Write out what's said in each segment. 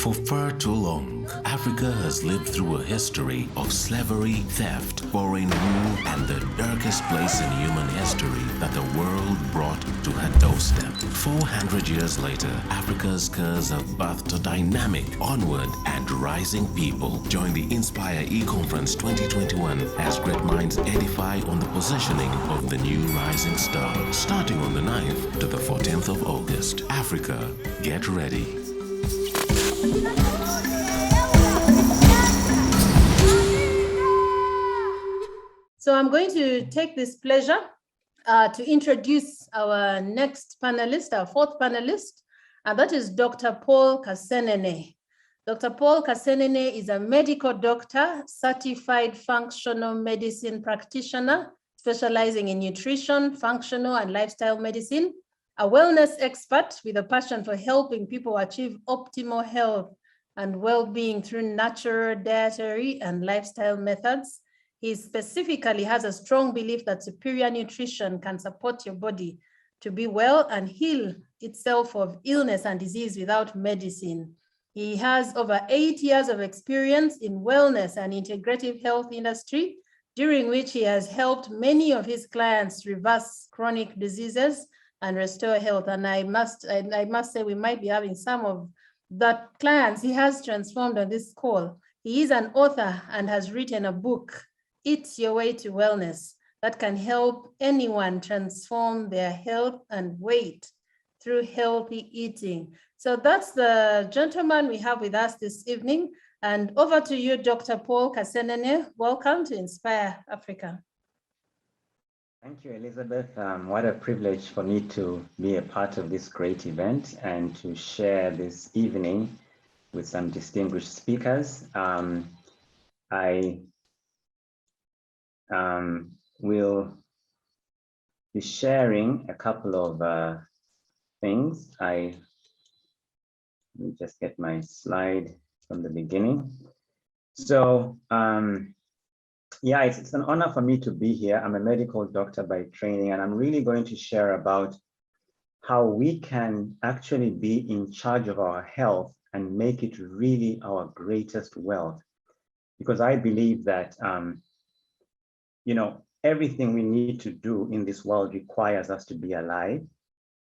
For far too long, Africa has lived through a history of slavery, theft, foreign rule, and the darkest place in human history that the world brought to her doorstep. 400 years later, Africa's scars have birthed a dynamic, onward, and rising people. Join the Inspire E-Conference 2021 as great minds edify on the positioning of the new rising star. Starting on the 9th to the 14th of August. Africa, get ready. So I'm going to take this pleasure to introduce our next panelist, our fourth panelist, and that is Dr. Paul Kasenene. Dr. Paul Kasenene is a medical doctor, certified functional medicine practitioner, specializing in nutrition, functional and lifestyle medicine, a wellness expert with a passion for helping people achieve optimal health and well-being through natural dietary and lifestyle methods. He specifically has a strong belief that superior nutrition can support your body to be well and heal itself of illness and disease without medicine. He has over 8 years of experience in wellness and integrative health industry, during which he has helped many of his clients reverse chronic diseases and restore health. And I must say we might be having some of the clients he has transformed on this call. He is an author and has written a book, Eat Your Way to Wellness, that can help anyone transform their health and weight through healthy eating. So that's the gentleman we have with us this evening. And over to you, Dr. Paul Kasenene. Welcome to Inspire Africa. Thank you, Elizabeth. What a privilege for me to be a part of this great event and to share this evening with some distinguished speakers. I will be sharing a couple of things. Let me just get my slide from the beginning. So, yeah, it's an honor for me to be here. I'm a medical doctor by training, and I'm really going to share about how we can actually be in charge of our health and make it really our greatest wealth. Because I believe that, you know, everything we need to do in this world requires us to be alive,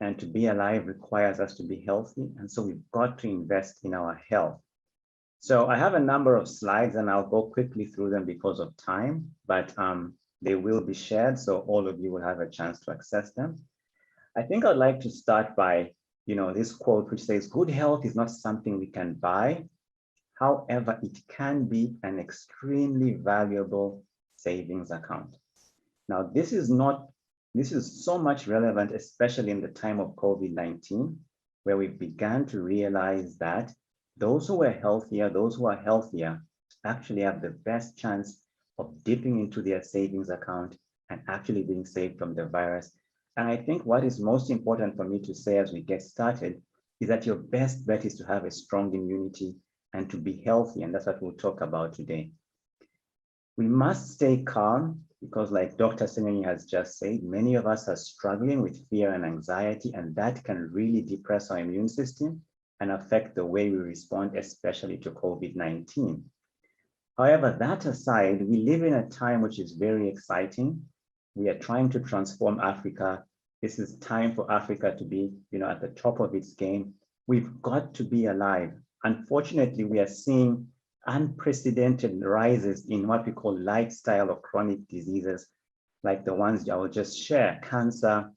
and to be alive requires us to be healthy. And so we've got to invest in our health. So I have a number of slides and I'll go quickly through them because of time, but they will be shared, so all of you will have a chance to access them. I think I'd like to start by, you know, this quote which says, "Good health is not something we can buy. However, it can be an extremely valuable savings account." Now, this is so much relevant, especially in the time of COVID-19, where we began to realize that those who are healthier actually have the best chance of dipping into their savings account and actually being saved from the virus. And I think what is most important for me to say as we get started is that your best bet is to have a strong immunity and to be healthy. And that's what we'll talk about today. We must stay calm because, like Dr. Kasenene has just said, many of us are struggling with fear and anxiety, and that can really depress our immune system and affect the way we respond, especially to COVID-19. However, that aside, we live in a time which is very exciting. We are trying to transform Africa. This is time for Africa to be, you know, at the top of its game. We've got to be alive. Unfortunately, we are seeing unprecedented rises in what we call lifestyle or chronic diseases, like the ones I will just share: cancer,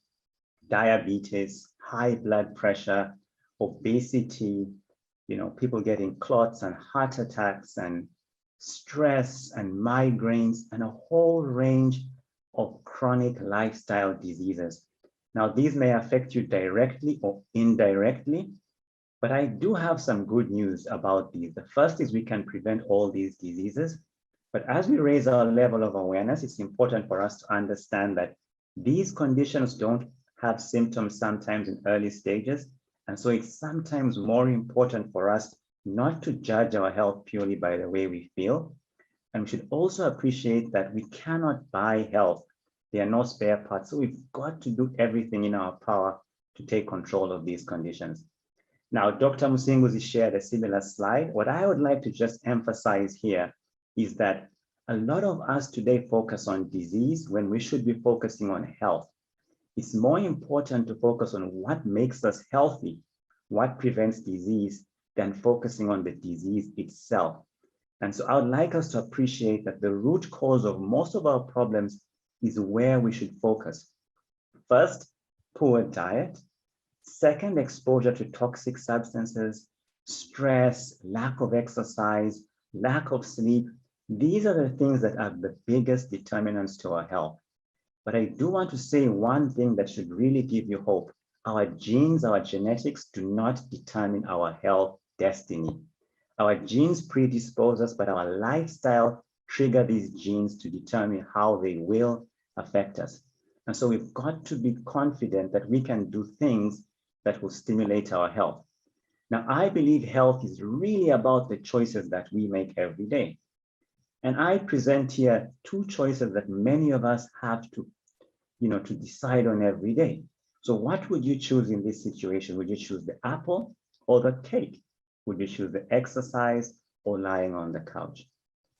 diabetes, high blood pressure, obesity, you know, people getting clots and heart attacks and stress and migraines and a whole range of chronic lifestyle diseases. Now, these may affect you directly or indirectly, but I do have some good news about these. The first is we can prevent all these diseases, but as we raise our level of awareness, it's important for us to understand that these conditions don't have symptoms sometimes in early stages. And so it's sometimes more important for us not to judge our health purely by the way we feel. And we should also appreciate that we cannot buy health. There are no spare parts. So we've got to do everything in our power to take control of these conditions. Now, Dr. Musinguzi shared a similar slide. What I would like to just emphasize here is that a lot of us today focus on disease when we should be focusing on health. It's more important to focus on what makes us healthy, what prevents disease, than focusing on the disease itself. And so I would like us to appreciate that the root cause of most of our problems is where we should focus. First, poor diet. Second, exposure to toxic substances, stress, lack of exercise, lack of sleep. These are the things that are the biggest determinants to our health. But I do want to say one thing that should really give you hope. Our genes, our genetics do not determine our health destiny. Our genes predispose us, but our lifestyle trigger these genes to determine how they will affect us. And so we've got to be confident that we can do things that will stimulate our health. Now, I believe health is really about the choices that we make every day. And I present here two choices that many of us have to, to decide on every day. So what would you choose in this situation? Would you choose the apple or the cake? Would you choose the exercise or lying on the couch?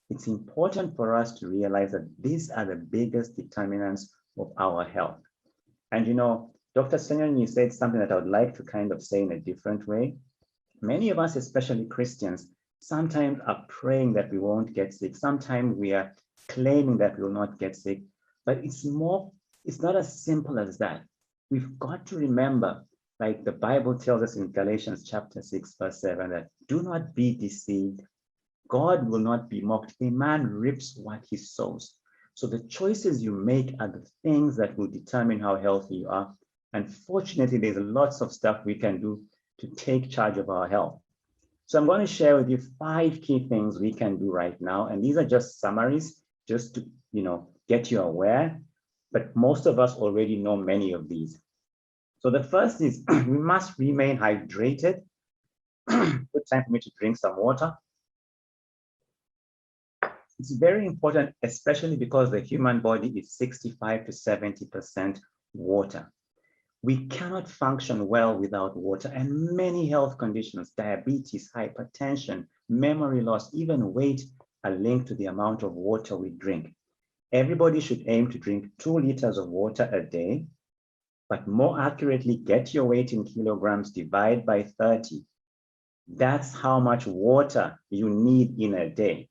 It's important for us to realize that these are the biggest determinants of our health. And Dr. Kasenene said something that I would like to kind of say in a different way. Many of us, especially Christians, sometimes are praying that we won't get sick. Sometimes we are claiming that we will not get sick, but it's not as simple as that. We've got to remember, like the Bible tells us in Galatians chapter 6, verse 7, that do not be deceived. God will not be mocked. A man reaps what he sows. So the choices you make are the things that will determine how healthy you are. And fortunately, there's lots of stuff we can do to take charge of our health. So I'm going to share with you 5 key things we can do right now. And these are just summaries, just to get you aware. But most of us already know many of these. So the first is we must remain hydrated. Good time for me to drink some water. It's very important, especially because the human body is 65 to 70% water. We cannot function well without water, and many health conditions, diabetes, hypertension, memory loss, even weight, are linked to the amount of water we drink. Everybody should aim to drink 2 liters of water a day, but more accurately, get your weight in kilograms, divide by 30. That's how much water you need in a day.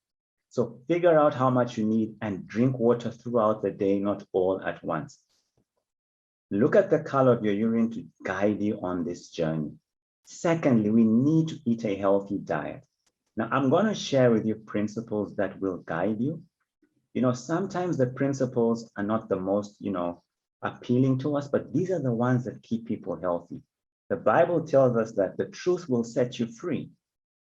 So figure out how much you need and drink water throughout the day, not all at once. Look at the color of your urine to guide you on this journey. Secondly, we need to eat a healthy diet. Now, I'm going to share with you principles that will guide you. Sometimes the principles are not the most, appealing to us, but these are the ones that keep people healthy. The Bible tells us that the truth will set you free,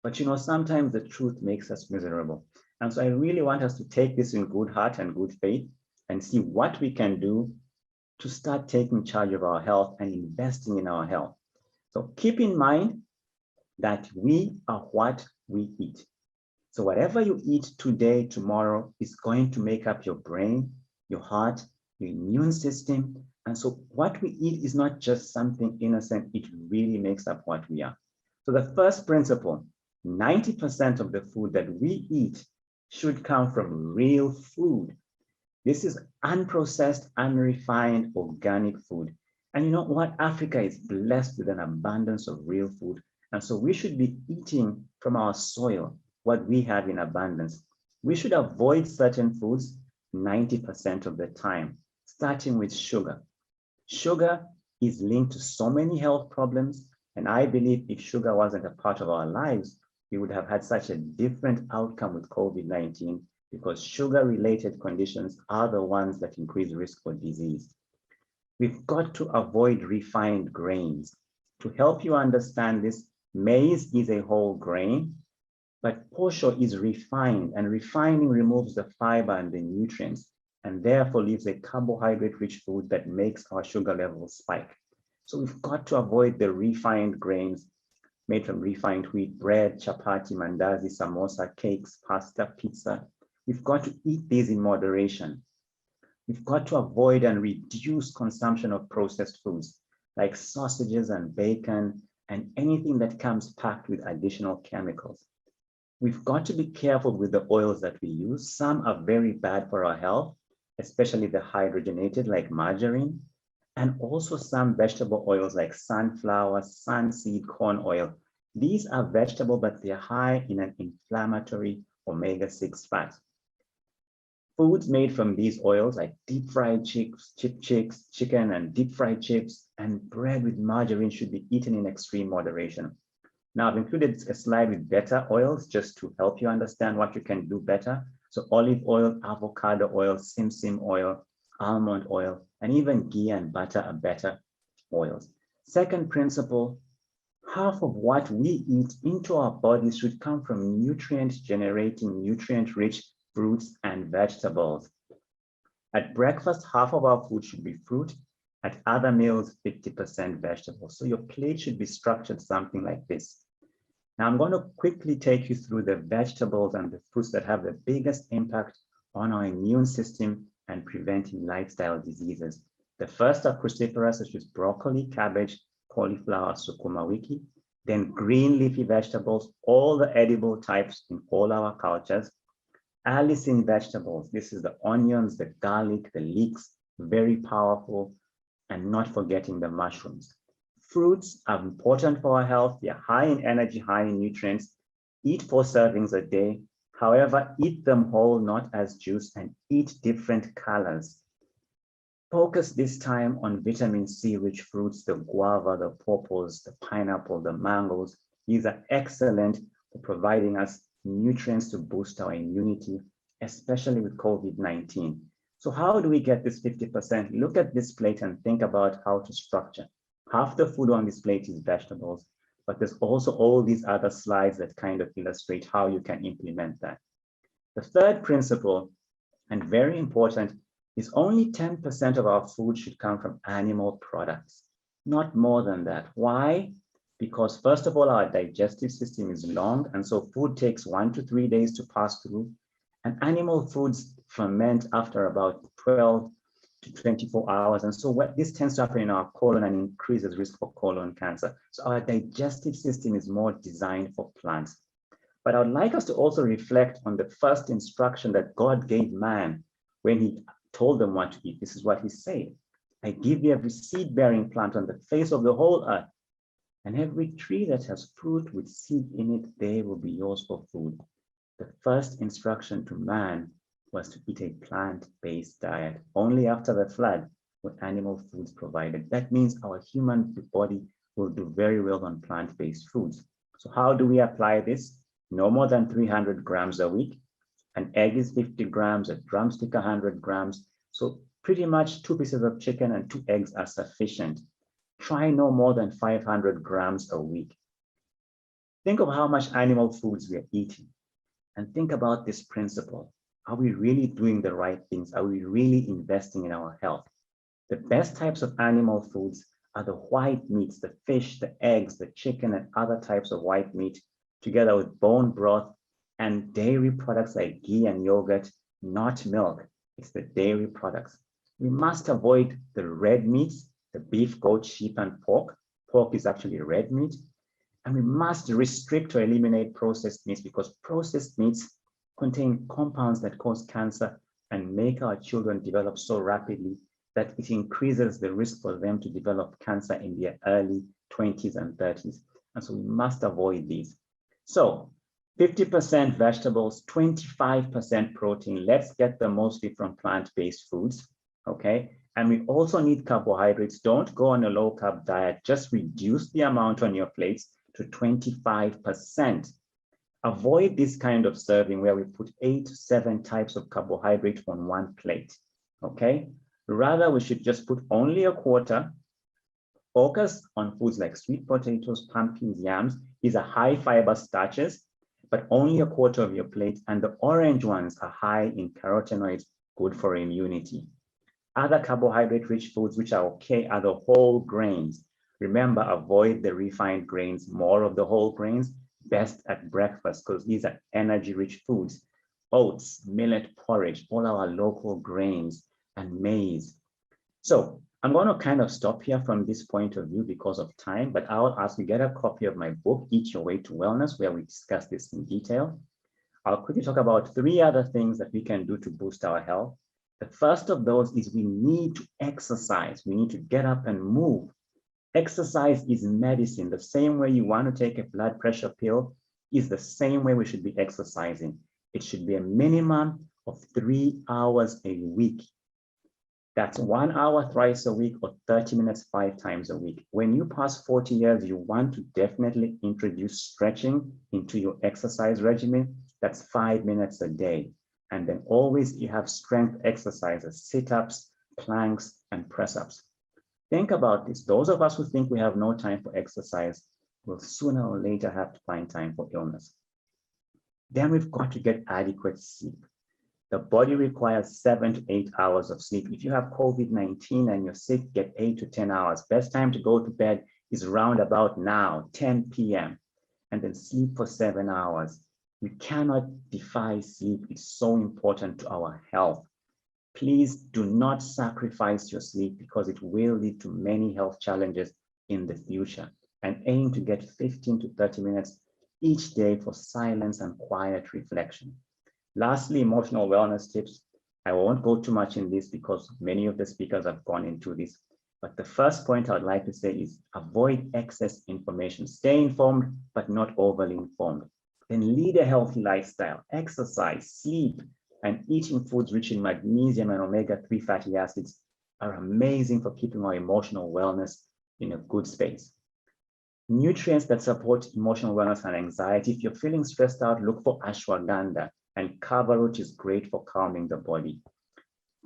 but sometimes the truth makes us miserable. And so I really want us to take this in good heart and good faith and see what we can do to start taking charge of our health and investing in our health. So keep in mind that we are what we eat. So whatever you eat today, tomorrow is going to make up your brain, your heart, your immune system. And so what we eat is not just something innocent, it really makes up what we are. So the first principle, 90% of the food that we eat should come from real food. This is unprocessed, unrefined, organic food. And you know what? Africa is blessed with an abundance of real food. And so we should be eating from our soil what we have in abundance. We should avoid certain foods 90% of the time, starting with sugar. Sugar is linked to so many health problems. And I believe if sugar wasn't a part of our lives, we would have had such a different outcome with COVID-19, because sugar-related conditions are the ones that increase risk for disease. We've got to avoid refined grains. To help you understand this, maize is a whole grain, but posho is refined, and refining removes the fiber and the nutrients, and therefore leaves a carbohydrate-rich food that makes our sugar levels spike. So we've got to avoid the refined grains made from refined wheat, bread, chapati, mandazi, samosa, cakes, pasta, pizza. We've got to eat these in moderation. We've got to avoid and reduce consumption of processed foods like sausages and bacon, and anything that comes packed with additional chemicals. We've got to be careful with the oils that we use. Some are very bad for our health, especially the hydrogenated like margarine, and also some vegetable oils like sunflower, sunseed, corn oil. These are vegetable, but they're high in an inflammatory omega-6 fat. Foods made from these oils like deep fried chicken and deep fried chips and bread with margarine should be eaten in extreme moderation. Now I've included a slide with better oils just to help you understand what you can do better. So olive oil, avocado oil, simsim oil, almond oil, and even ghee and butter are better oils. Second principle, half of what we eat into our bodies should come from nutrient-generating, nutrient-rich fruits and vegetables. At breakfast, half of our food should be fruit. At other meals, 50% vegetables. So your plate should be structured something like this. Now I'm going to quickly take you through the vegetables and the fruits that have the biggest impact on our immune system and preventing lifestyle diseases. The first are cruciferous, such as broccoli, cabbage, cauliflower, sukuma wiki. Then green leafy vegetables, all the edible types in all our cultures. Allicin vegetables, this is the onions, the garlic, the leeks, very powerful, and not forgetting the mushrooms. Fruits are important for our health. They are high in energy, high in nutrients. Eat 4 servings a day. However, eat them whole, not as juice, and eat different colors. Focus this time on vitamin C rich fruits, the guava, the pawpaws, the pineapple, the mangoes. These are excellent for providing us nutrients to boost our immunity, especially with COVID-19. So how do we get this 50%? Look at this plate and think about how to structure. Half the food on this plate is vegetables, but there's also all these other slides that kind of illustrate how you can implement that. The third principle, and very important, is only 10% of our food should come from animal products, not more than that. Why? Because first of all, our digestive system is long, and so food takes 1 to 3 days to pass through, and animal foods ferment after about 12 to 24 hours. And so what this tends to happen in our colon and increases risk for colon cancer. So our digestive system is more designed for plants. But I would like us to also reflect on the first instruction that God gave man when he told them what to eat. This is what he said: I give you every seed-bearing plant on the face of the whole earth, and every tree that has fruit with seed in it, they will be yours for food. The first instruction to man was to eat a plant-based diet. Only after the flood were animal foods provided. That means our human body will do very well on plant-based foods. So how do we apply this? No more than 300 grams a week. An egg is 50 grams, a drumstick 100 grams. So pretty much 2 pieces of chicken and 2 eggs are sufficient. Try no more than 500 grams a week. Think of how much animal foods we are eating and think about this principle. Are we really doing the right things? Are we really investing in our health? The best types of animal foods are the white meats, the fish, the eggs, the chicken, and other types of white meat, together with bone broth and dairy products like ghee and yogurt, not milk. It's the dairy products. We must avoid the red meats, the beef, goat, sheep, and pork. Pork is actually red meat. And we must restrict or eliminate processed meats because processed meats contain compounds that cause cancer and make our children develop so rapidly that it increases the risk for them to develop cancer in their early 20s and 30s. And so we must avoid these. So 50% vegetables, 25% protein. Let's get them mostly from plant-based foods, okay? And we also need carbohydrates. Don't go on a low-carb diet. Just reduce the amount on your plates to 25%. Avoid this kind of serving where we put 8 to 7 types of carbohydrate on one plate, okay? Rather, we should just put only a quarter. Focus on foods like sweet potatoes, pumpkins, yams. These are high fiber starches, but only a quarter of your plate. And the orange ones are high in carotenoids, good for immunity. Other carbohydrate-rich foods which are okay are the whole grains. Remember, avoid the refined grains, more of the whole grains, best at breakfast because these are energy-rich foods. Oats, millet porridge, all our local grains, and maize. So I'm going to kind of stop here from this point of view because of time, but I'll ask you get a copy of my book, Eat Your Way to Wellness, where we discuss this in detail. I'll quickly talk about 3 other things that we can do to boost our health. The first of those is we need to exercise. We need to get up and move. Exercise is medicine. The same way you want to take a blood pressure pill is the same way we should be exercising. It should be a minimum of 3 hours a week. That's 1 hour thrice a week or 30 minutes 5 times a week. When you pass 40 years, you want to definitely introduce stretching into your exercise regimen. That's 5 minutes a day. And then always you have strength exercises, sit-ups, planks, and press-ups. Think about this. Those of us who think we have no time for exercise will sooner or later have to find time for illness. Then we've got to get adequate sleep. The body requires 7 to 8 hours of sleep. If you have COVID-19 and you're sick, get 8 to 10 hours. Best time to go to bed is round about now, 10 p.m. And then sleep for 7 hours. You cannot defy sleep. It's so important to our health. Please do not sacrifice your sleep because it will lead to many health challenges in the future. And aim to get 15 to 30 minutes each day for silence and quiet reflection. Lastly, emotional wellness tips. I won't go too much in this because many of the speakers have gone into this. But the first point I'd like to say is avoid excess information. Stay informed, but not overly informed. Then lead a healthy lifestyle, exercise, sleep, and eating foods rich in magnesium and omega-3 fatty acids are amazing for keeping our emotional wellness in a good space. Nutrients that support emotional wellness and anxiety. If you're feeling stressed out, look for ashwagandha, and kava root is great for calming the body.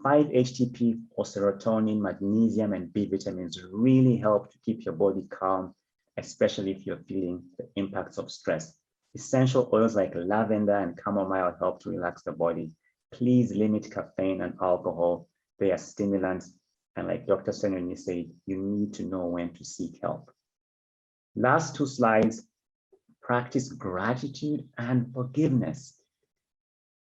5-HTP or serotonin, magnesium, and B vitamins really help to keep your body calm, especially if you're feeling the impacts of stress. Essential oils like lavender and chamomile help to relax the body. Please limit caffeine and alcohol. They are stimulants. And like Dr. Kasenene said, you need to know when to seek help. Last 2 slides, practice gratitude and forgiveness.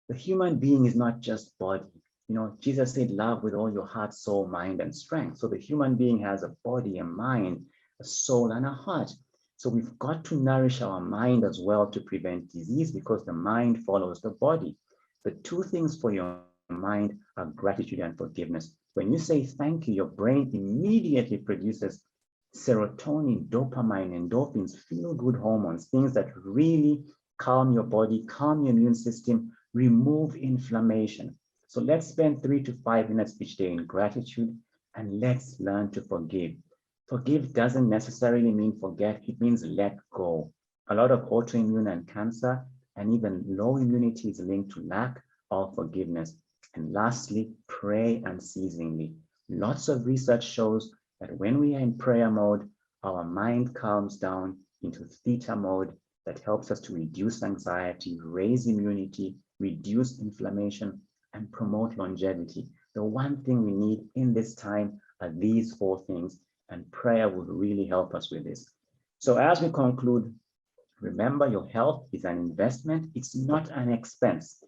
The human being is not just body. You know, Jesus said, love with all your heart, soul, mind, and strength. So the human being has a body, a mind, a soul, and a heart. So we've got to nourish our mind as well to prevent disease because the mind follows the body. The 2 things for your mind are gratitude and forgiveness. When you say thank you, your brain immediately produces serotonin, dopamine, endorphins, feel-good hormones, things that really calm your body, calm your immune system, remove inflammation. So let's spend 3 to 5 minutes each day in gratitude, and let's learn to forgive. Forgive doesn't necessarily mean forget, it means let go. A lot of autoimmune and cancer and even low immunity is linked to lack of forgiveness. And lastly, pray unceasingly. Lots of research shows that when we are in prayer mode, our mind calms down into theta mode that helps us to reduce anxiety, raise immunity, reduce inflammation, and promote longevity. The one thing we need in this time are these 4 things, and prayer will really help us with this. So as we conclude, remember your health is an investment, it's not an expense.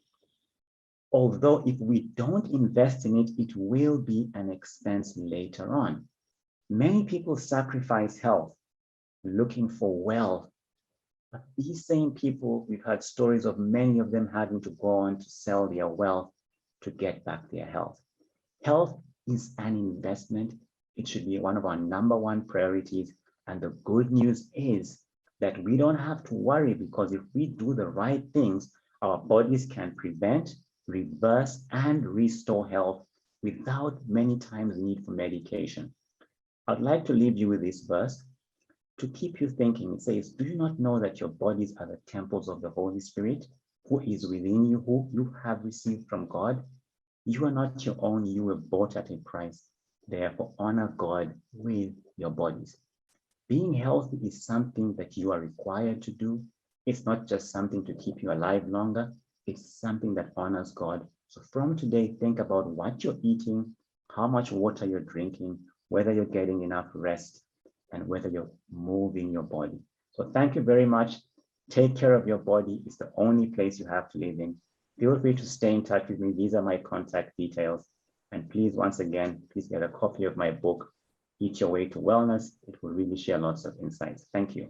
Although if we don't invest in it, it will be an expense later on. Many people sacrifice health looking for wealth. But these same people, we've heard stories of many of them having to go on to sell their wealth to get back their health. Health is an investment. It should be one of our #1 priorities. And the good news is that we don't have to worry because if we do the right things, our bodies can prevent, reverse, and restore health without many times need for medication. I'd like to leave you with this verse to keep you thinking. It says, do you not know that your bodies are the temples of the Holy Spirit who is within you, who you have received from God? You are not your own, you were bought at a price. Therefore, honor God with your bodies. Being healthy is something that you are required to do. It's not just something to keep you alive longer. It's something that honors God. So from today, think about what you're eating, how much water you're drinking, whether you're getting enough rest, and whether you're moving your body. So thank you very much. Take care of your body. It's the only place you have to live in. Feel free to stay in touch with me. These are my contact details. And please, once again, please get a copy of my book, Eat Your Way to Wellness. It will really share lots of insights. Thank you.